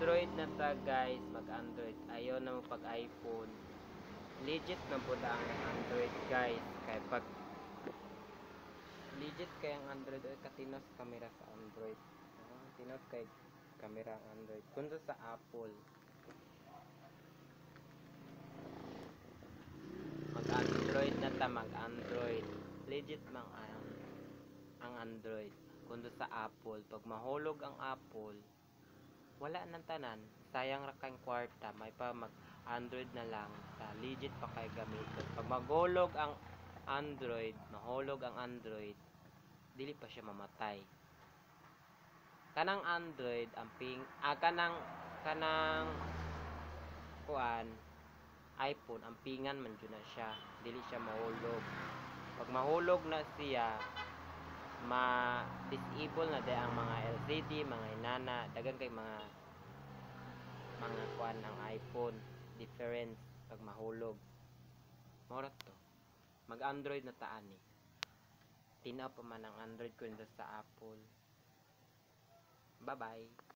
Android na ta guys, mag-Android. Ayaw na mo pag iPhone. Legit na po ang Android guys. Kaya pag legit kay ang Android ay katinos camera sa Android. Tinos kay camera ang Android. Kundo sa Apple. Mag-Android na ta, mag-Android. Legit mang ang Android. Kundo sa Apple, pag mahulog ang Apple, wala nang tanan. Sayang ra kang kwarta, may pa mag-Android na lang. Legit pa kay gamiton. Pag mahulog ang Android, mahulog ang Android, dili pa siya mamatay. Kanang Android ang kanang kuan iPhone ang pingan man jud na siya, dili siya mahulog. Pag mahulog na siya, ma-disable na day ang mga LCD, mga inana, dagan kay mga kuan ang iPhone. Difference pag mahulog. Mora to. Mag-Android na taan ni. Tinaw pa man ang Android kundi sa Apple. Bye-bye.